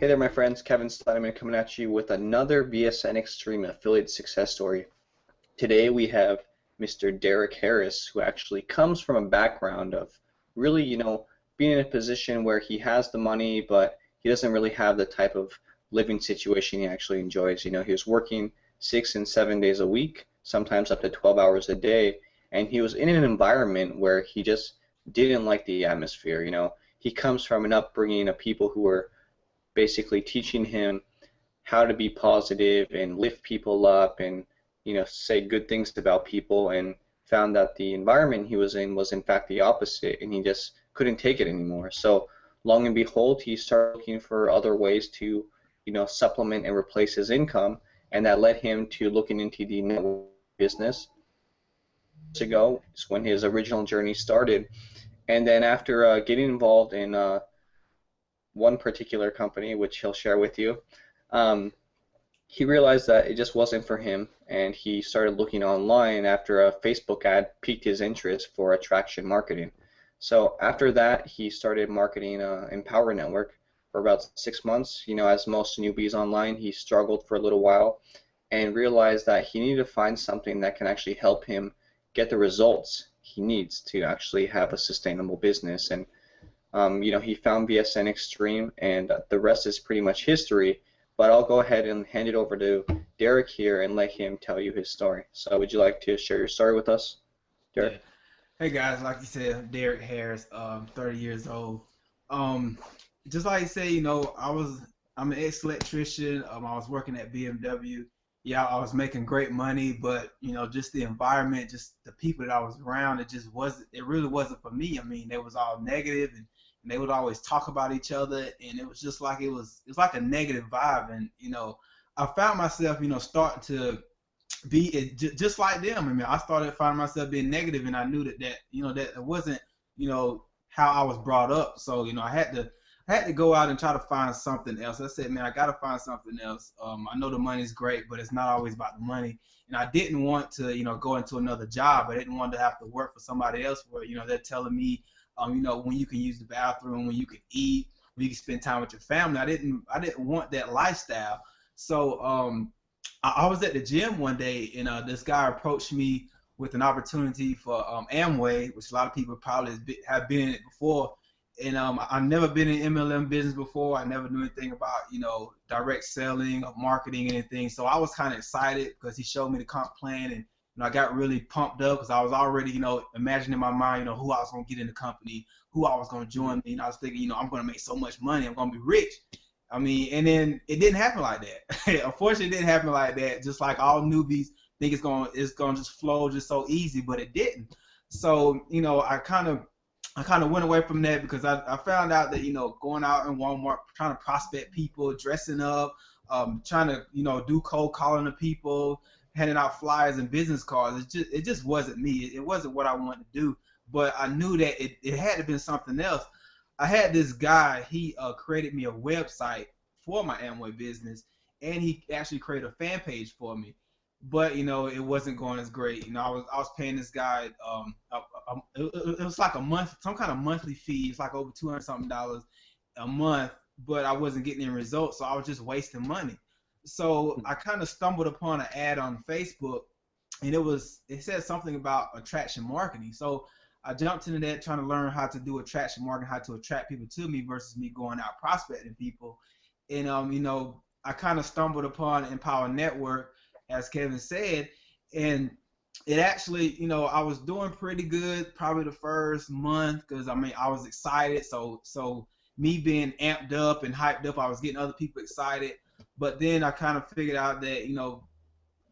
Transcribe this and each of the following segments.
Hey there, my friends. Kevin Slideman coming at you with another VSN Extreme affiliate success story. Today we have Mr. Derrick Harris, who actually comes from a background of really, being in a position where he has the money, but he doesn't really have the type of living situation he actually enjoys. He was working 6 and 7 days a week, sometimes up to 12 hours a day, and he was in an environment where he just didn't like the atmosphere. He comes from an upbringing of people who were basically teaching him how to be positive and lift people up and say good things about people, and found that the environment he was in was in fact the opposite, and he just couldn't take it anymore. So long and behold, he started looking for other ways to supplement and replace his income, and that led him to looking into the network business. Ago is when his original journey started, and then after getting involved in one particular company, which he'll share with you, um, he realized that it just wasn't for him, and he started looking online after a Facebook ad piqued his interest for attraction marketing. So after that, he started marketing Empower Network for about 6 months. As most newbies online, he struggled for a little while and realized that he needed to find something that can actually help him get the results he needs to actually have a sustainable business. And he found VSN Extreme, and the rest is pretty much history. But I'll go ahead and hand it over to Derrick here and let him tell you his story. So would you like to share your story with us, Yeah. Derrick? Hey guys, like you said, Derrick Harris, 30 years old. Um, just like you say, I'm an ex-electrician. I was working at BMW. Yeah, I was making great money, but just the environment, just the people that I was around, it really wasn't for me. I mean, they was all negative, and they would always talk about each other, and it was just like it was like a negative vibe, and I found myself, starting to just like them. I mean, I started finding myself being negative, and I knew that it wasn't how I was brought up. So I had to go out and try to find something else. I said, man, I got to find something else. I know the money's great, but it's not always about the money. And I didn't want to go into another job. I didn't want to have to work for somebody else where they're telling me when you can use the bathroom, when you can eat, when you can spend time with your family. I didn't want that lifestyle. So I was at the gym one day, and this guy approached me with an opportunity for Amway, which a lot of people probably have been in it before. And I've never been in MLM business before. I never knew anything about direct selling or marketing, anything. So I was kind of excited because he showed me the comp plan, and I got really pumped up because I was already imagining in my mind who I was going to get in the company, who I was going to join me, and I was thinking I'm going to make so much money, I'm going to be rich. I mean, and then it didn't happen like that. Unfortunately, it didn't happen like that. Just like all newbies think it's gonna just flow just so easy, but it didn't. So I kind of went away from that because I found out that going out in Walmart trying to prospect people, dressing up, trying to do cold calling to people, handing out flyers and business cards. It just wasn't me. It wasn't what I wanted to do. But I knew that it had to be something else. I had this guy. He created me a website for my Amway business, and he actually created a fan page for me. But it wasn't going as great. I was paying this guy. It was like a month, some kind of monthly fee. It's like over $200 something a month, but I wasn't getting any results, so I was just wasting money. So I kind of stumbled upon an ad on Facebook, and it said something about attraction marketing. So I jumped into that trying to learn how to do attraction marketing, how to attract people to me versus me going out prospecting people. And I kind of stumbled upon Empower Network, as Kevin said, and it actually, I was doing pretty good probably the first month because I was excited. So me being amped up and hyped up, I was getting other people excited. But then I kind of figured out that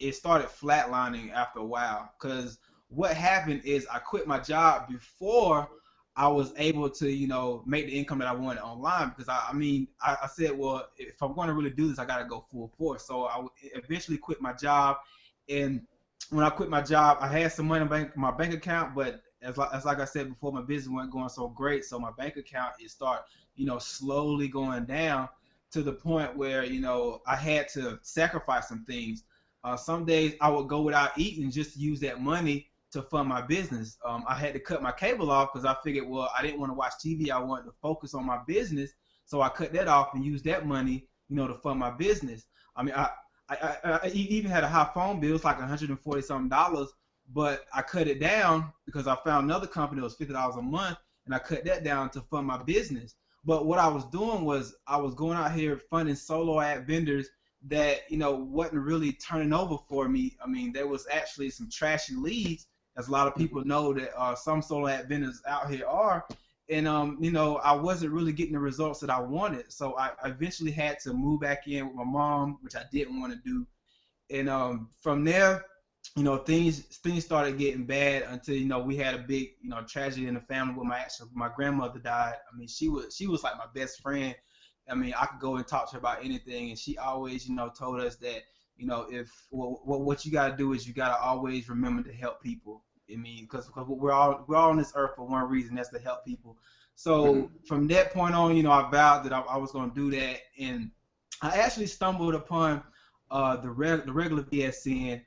it started flatlining after a while because what happened is I quit my job before I was able to make the income that I wanted online because I said, well, if I'm going to really do this, I got to go full force. So I eventually quit my job, and when I quit my job, I had some money in my bank account, but as like I said before, my business wasn't going so great, so my bank account it started slowly going down to the point where I had to sacrifice some things. Some days I would go without eating just to use that money to fund my business. I had to cut my cable off because I figured, well, I didn't want to watch TV. I wanted to focus on my business. So I cut that off and used that money, to fund my business. I mean, I even had a high phone bill, it's like $140 something dollars, but I cut it down because I found another company that was $50 a month, and I cut that down to fund my business. But what I was doing was I was going out here funding solo ad vendors that wasn't really turning over for me. I mean, there was actually some trashy leads, as a lot of people know that some solo ad vendors out here are. And I wasn't really getting the results that I wanted. So I eventually had to move back in with my mom, which I didn't want to do. And from there, things started getting bad until we had a big tragedy in the family where my grandmother died. I mean, she was like my best friend. I mean, I could go and talk to her about anything, and she always told us that if what you got to do is you got to always remember to help people. I mean, because we're all on this earth for one reason, that's to help people. So from that point on, I vowed that I was going to do that, and I actually stumbled upon the regular VSN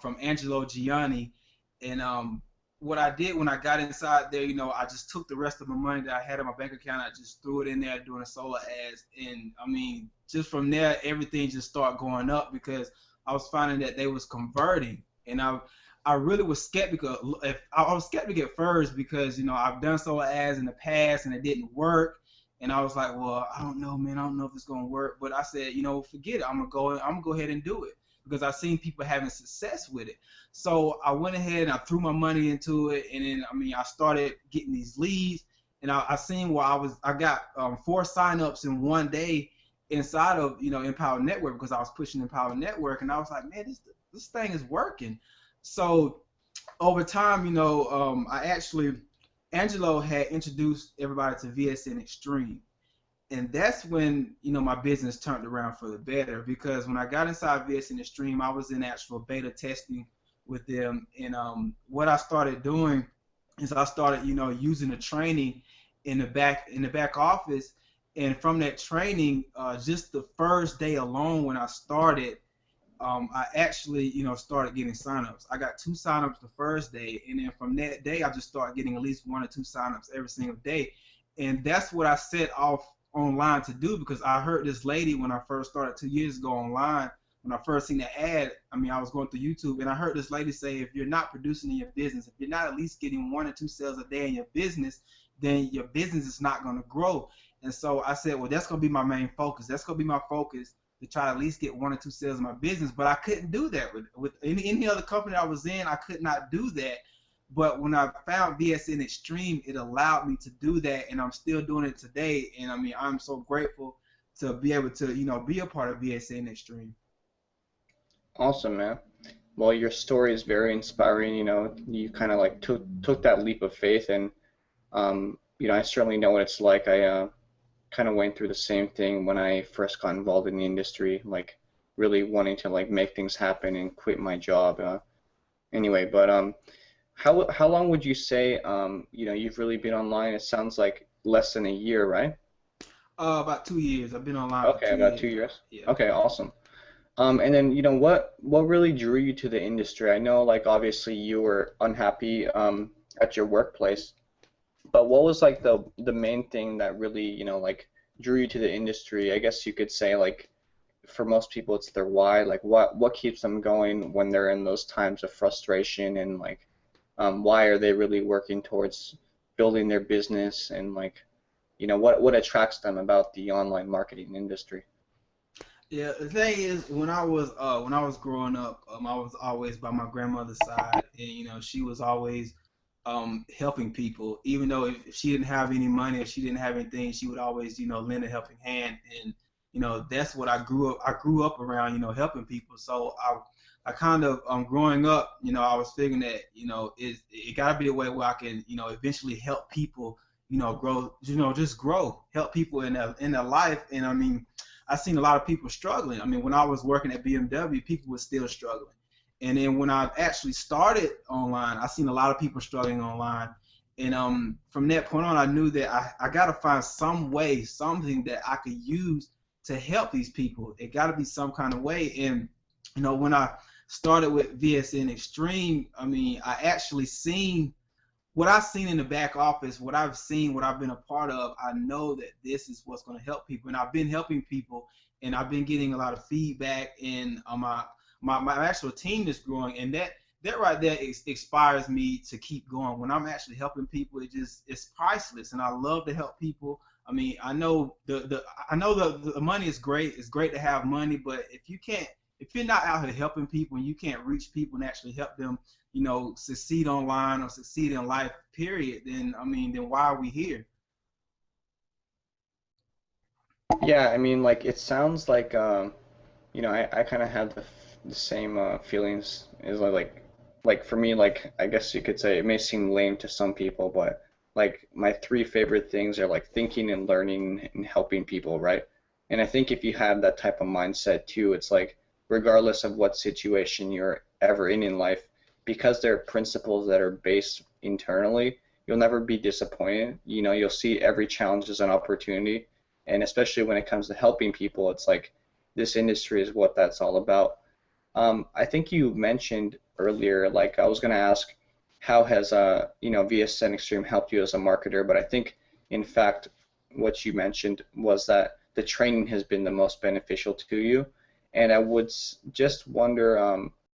from Angelo Gianni, and what I did when I got inside there, I just took the rest of the money that I had in my bank account, I just threw it in there doing the solar ads, and I mean, just from there, everything just started going up because I was finding that they was converting, and I really was skeptical. I was skeptical at first because I've done solar ads in the past and it didn't work, and I was like, well, I don't know, man, I don't know if it's gonna work. But I said, forget it. I'm gonna go ahead and do it because I've seen people having success with it. So I went ahead and I threw my money into it, and then I started getting these leads, and I seen where I got 4 signups in one day inside of Empower Network because I was pushing Empower Network, and I was like, man, this thing is working. So over time, Angelo had introduced everybody to VSN Extreme. And that's when, my business turned around for the better because when I got inside VSN Extreme, I was in actual beta testing with them. And what I started doing is I started, using the training in the back office. And from that training, just the first day alone when I started, I actually, started getting signups. I got 2 signups the first day, and then from that day, I just started getting at least 1 or 2 signups every single day, and that's what I set off online to do because I heard this lady when I first started 2 years ago online. When I first seen the ad, I was going through YouTube, and I heard this lady say, if you're not producing in your business, if you're not at least getting 1 or 2 sales a day in your business, then your business is not going to grow. And so I said, well, that's going to be my main focus. That's going to be my focus, to try to at least get 1 or 2 sales in my business. But I couldn't do that with any other company I was in. I could not do that. But when I found VSN Extreme, it allowed me to do that, and I'm still doing it today. And I'm so grateful to be able to be a part of VSN Extreme. Awesome, man. Well, your story is very inspiring. You kind of like took that leap of faith, and I certainly know what it's like. I kind of went through the same thing when I first got involved in the industry, like really wanting to like make things happen and quit my job. Anyway, but how long would you say you've really been online? It sounds like less than a year, right? About 2 years. I've been online Okay, for 2 about years. 2 years. Yeah. Okay, awesome. And then what really drew you to the industry? I know like obviously you were unhappy at your workplace. But what was like the main thing that really, like drew you to the industry? I guess you could say like for most people it's their why, like what keeps them going when they're in those times of frustration, and like why are they really working towards building their business, and like what attracts them about the online marketing industry? Yeah, the thing is, when I was growing up, I was always by my grandmother's side, and she was always helping people. Even though if she didn't have any money or she didn't have anything, she would always lend a helping hand. And that's what I grew up. I grew up around helping people. So I kind of growing up, I was figuring that it got to be a way where I can eventually help people grow, just grow, help people in their life. And I seen a lot of people struggling. When I was working at BMW, people were still struggling. And then when I actually started online, I seen a lot of people struggling online. And from that point on, I knew that I got to find some way, something that I could use to help these people. It got to be some kind of way. And when I started with VSN Extreme, I actually seen what I've seen in the back office, what I've seen, what I've been a part of, I know that this is what's going to help people, and I've been helping people, and I've been getting a lot of feedback, and my actual team is growing, and that right there inspires me to keep going. When I'm actually helping people, it's priceless, and I love to help people. I mean, I know the money is great. It's great to have money, but if you're not out here helping people and you can't reach people and actually help them, succeed online or succeed in life, period, then I mean, then why are we here? Yeah, I mean, like it sounds like I kind of have the same feelings as like for me, like I guess you could say it may seem lame to some people, but like my three favorite things are like thinking and learning and helping people, right? And I think if you have that type of mindset too, it's like regardless of what situation you're ever in life, because there are principles that are based internally, you'll never be disappointed. You know, you'll see every challenge as an opportunity, and especially when it comes to helping people, it's like this industry is what that's all about. I think you mentioned earlier, like I was going to ask, how has VSN Extreme helped you as a marketer? But I think, in fact, what you mentioned was that the training has been the most beneficial to you. And I would just wonder,